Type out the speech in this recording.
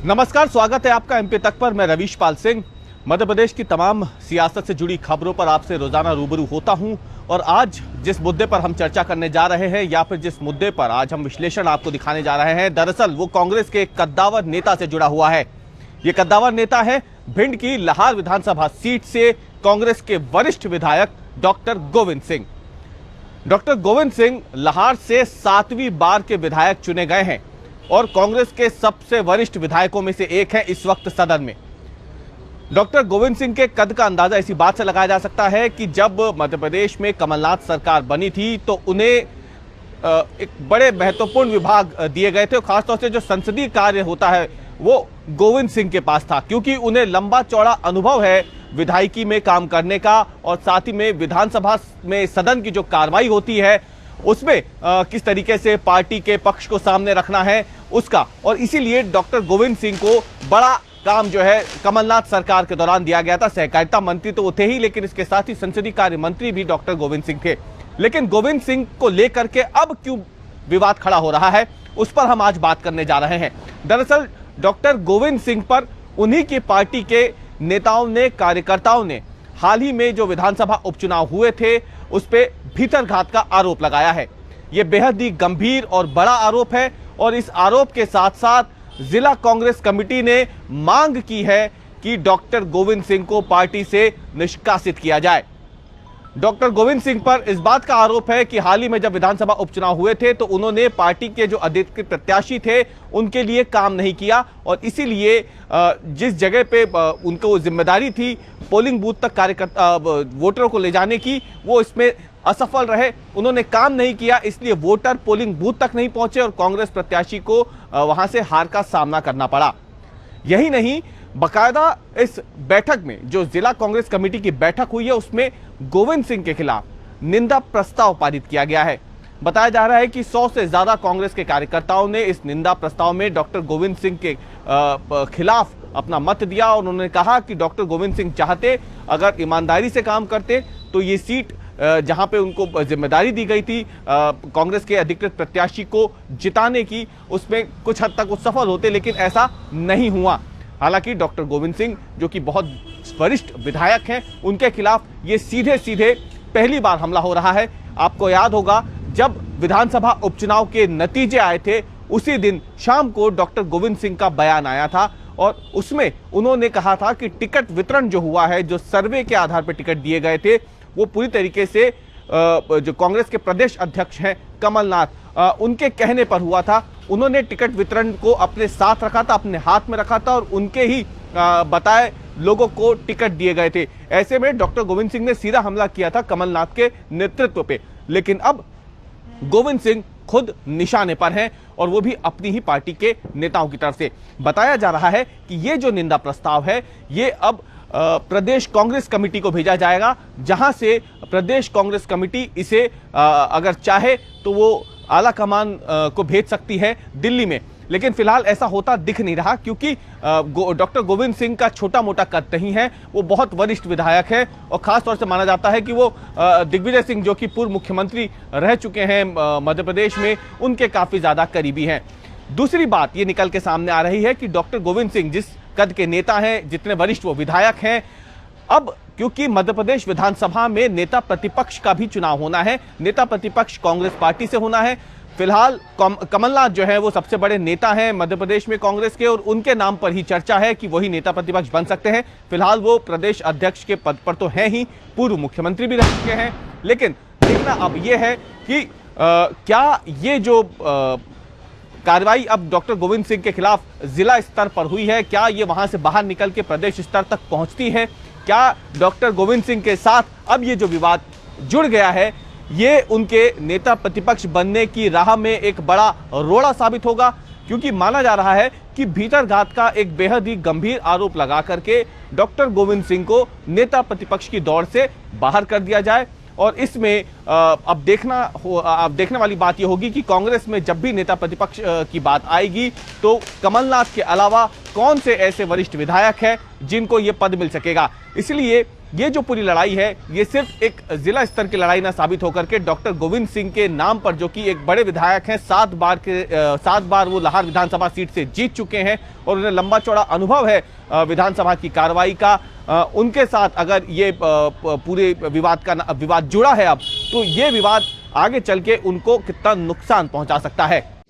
नमस्कार, स्वागत है आपका एमपी तक पर। मैं रवीश पाल सिंह मध्य प्रदेश की तमाम सियासत से जुड़ी खबरों पर आपसे रोजाना रूबरू होता हूं। और आज जिस मुद्दे पर हम चर्चा करने जा रहे हैं या फिर जिस मुद्दे पर आज हम विश्लेषण आपको दिखाने जा रहे हैं, दरअसल वो कांग्रेस के एक कद्दावर नेता से जुड़ा हुआ है। ये कद्दावर नेता है भिंड की लाहार विधानसभा सीट से कांग्रेस के वरिष्ठ विधायक डॉक्टर गोविंद सिंह। डॉक्टर गोविंद सिंह लाहार से 7वीं बार के विधायक चुने गए हैं और कांग्रेस के सबसे वरिष्ठ विधायकों में से एक है इस वक्त सदन में। डॉक्टर गोविंद सिंह के कद का अंदाजा इसी बात से लगाया जा सकता है कि जब मध्य प्रदेश में कमलनाथ सरकार बनी थी तो उन्हें एक बड़े महत्वपूर्ण विभाग दिए गए थे और खासतौर से जो संसदीय कार्य होता है वो गोविंद सिंह के पास था, क्योंकि उन्हें लंबा चौड़ा अनुभव है विधायिकी में काम करने का और साथ ही में विधानसभा में सदन की जो कार्रवाई होती है उसमें किस तरीके से पार्टी के पक्ष को सामने रखना है उसका। और इसीलिए डॉक्टर गोविंद सिंह को बड़ा काम जो है कमलनाथ सरकार के दौरान दिया गया था। सहकारिता मंत्री तो वो थे ही, लेकिन इसके साथ ही संसदीय कार्य मंत्री भी डॉक्टर गोविंद सिंह थे। लेकिन गोविंद सिंह को लेकर के अब क्यों विवाद खड़ा हो रहा है उस पर हम आज बात करने जा रहे हैं। दरअसल डॉक्टर गोविंद सिंह पर उन्हीं की पार्टी के नेताओं ने, कार्यकर्ताओं ने हाल ही में जो विधानसभा उपचुनाव हुए थे उस पे भीतरघात का आरोप लगाया है। यह बेहद ही गंभीर और बड़ा आरोप है और इस आरोप के साथ साथ जिला कांग्रेस कमेटी ने मांग की है कि डॉक्टर गोविंद सिंह को पार्टी से निष्कासित किया जाए। डॉक्टर गोविंद सिंह पर इस बात का आरोप है कि हाल ही में जब विधानसभा उपचुनाव हुए थे तो उन्होंने पार्टी के जो अधिकृत प्रत्याशी थे उनके लिए काम नहीं किया और इसीलिए जिस जगह पे उनको जिम्मेदारी थी पोलिंग बूथ तक कार्यकर्ता वोटरों को ले जाने की, वो इसमें असफल रहे। उन्होंने काम नहीं किया, इसलिए वोटर पोलिंग बूथ तक नहीं पहुंचे और कांग्रेस प्रत्याशी को वहां से हार का सामना करना पड़ा। यही नहीं, बकायदा इस बैठक में जो जिला कांग्रेस कमेटी की बैठक हुई है उसमें गोविंद सिंह के खिलाफ निंदा प्रस्ताव पारित किया गया है। बताया जा रहा है कि 100 से ज्यादा कांग्रेस के कार्यकर्ताओं ने इस निंदा प्रस्ताव में डॉक्टर गोविंद सिंह के खिलाफ अपना मत दिया और उन्होंने कहा कि डॉक्टर गोविंद सिंह चाहते, अगर ईमानदारी से काम करते तो ये सीट जहां पे उनको जिम्मेदारी दी गई थी कांग्रेस के अधिकृत प्रत्याशी को जिताने की, उसमें कुछ हद तक वो सफल होते, लेकिन ऐसा नहीं हुआ। हालांकि डॉक्टर गोविंद सिंह जो कि बहुत वरिष्ठ विधायक हैं, उनके खिलाफ ये सीधे सीधे पहली बार हमला हो रहा है। आपको याद होगा जब विधानसभा उपचुनाव के नतीजे आए थे उसी दिन शाम को डॉक्टर गोविंद सिंह का बयान आया था और उसमें उन्होंने कहा था कि टिकट वितरण जो हुआ है, जो सर्वे के आधार पर टिकट दिए गए थे, वो पूरी तरीके से जो कांग्रेस के प्रदेश अध्यक्ष हैं कमलनाथ, उनके कहने पर हुआ था। उन्होंने टिकट वितरण को अपने साथ रखा था, अपने हाथ में रखा था और उनके ही बताए लोगों को टिकट दिए गए थे। ऐसे में डॉक्टर गोविंद सिंह ने सीधा हमला किया था कमलनाथ के नेतृत्व पे। लेकिन अब गोविंद सिंह खुद निशाने पर हैं और वो भी अपनी ही पार्टी के नेताओं की तरफ से। बताया जा रहा है कि ये जो निंदा प्रस्ताव है ये अब प्रदेश कांग्रेस कमेटी को भेजा जाएगा, जहां से प्रदेश कांग्रेस कमेटी इसे अगर चाहे तो वो आला कमान को भेज सकती है दिल्ली में। लेकिन फिलहाल ऐसा होता दिख नहीं रहा, क्योंकि डॉक्टर गोविंद सिंह का छोटा मोटा कद नहीं है, वो बहुत वरिष्ठ विधायक है और खास तौर से माना जाता है कि वो दिग्विजय सिंह जो कि पूर्व मुख्यमंत्री रह चुके हैं मध्य प्रदेश में, उनके काफी ज्यादा करीबी हैं। दूसरी बात ये निकल के सामने आ रही है कि डॉक्टर गोविंद सिंह जिस कद के नेता हैं, जितने वरिष्ठ वो विधायक हैं, अब क्योंकि मध्य प्रदेश विधानसभा में नेता प्रतिपक्ष का भी चुनाव होना है, नेता प्रतिपक्ष कांग्रेस पार्टी से होना है। फिलहाल कमलनाथ जो है वो सबसे बड़े नेता हैं मध्य प्रदेश में कांग्रेस के और उनके नाम पर ही चर्चा है कि वही नेता प्रतिपक्ष बन सकते हैं। फिलहाल वो प्रदेश अध्यक्ष के पद पर तो हैं ही, पूर्व मुख्यमंत्री भी रह चुके हैं। लेकिन देखना अब ये है कि क्या ये जो कार्रवाई अब डॉक्टर गोविंद सिंह के खिलाफ जिला स्तर पर हुई है, क्या ये वहां से बाहर निकल के प्रदेश स्तर तक पहुंचती है? क्या डॉक्टर गोविंद सिंह के साथ अब ये जो विवाद जुड़ गया है ये उनके नेता प्रतिपक्ष बनने की राह में एक बड़ा रोड़ा साबित होगा? क्योंकि माना जा रहा है कि भीतरघात का एक बेहद ही गंभीर आरोप लगा करके डॉक्टर गोविंद सिंह को नेता प्रतिपक्ष की दौड़ से बाहर कर दिया जाए। और इसमें अब देखने वाली बात यह होगी कि कांग्रेस में जब भी नेता प्रतिपक्ष की बात आएगी तो कमलनाथ के अलावा कौन से ऐसे वरिष्ठ विधायक हैं जिनको ये पद मिल सकेगा। इसलिए ये जो पूरी लड़ाई है ये सिर्फ एक जिला स्तर की लड़ाई ना साबित होकर के डॉक्टर गोविंद सिंह के नाम पर, जो कि एक बड़े विधायक हैं, 7 बार वो लाहौर विधानसभा सीट से जीत चुके हैं और उन्हें लंबा चौड़ा अनुभव है विधानसभा की कार्रवाई का, उनके साथ अगर ये पूरे विवाद जुड़ा है अब, तो ये विवाद आगे चल के उनको कितना नुकसान पहुंचा सकता है।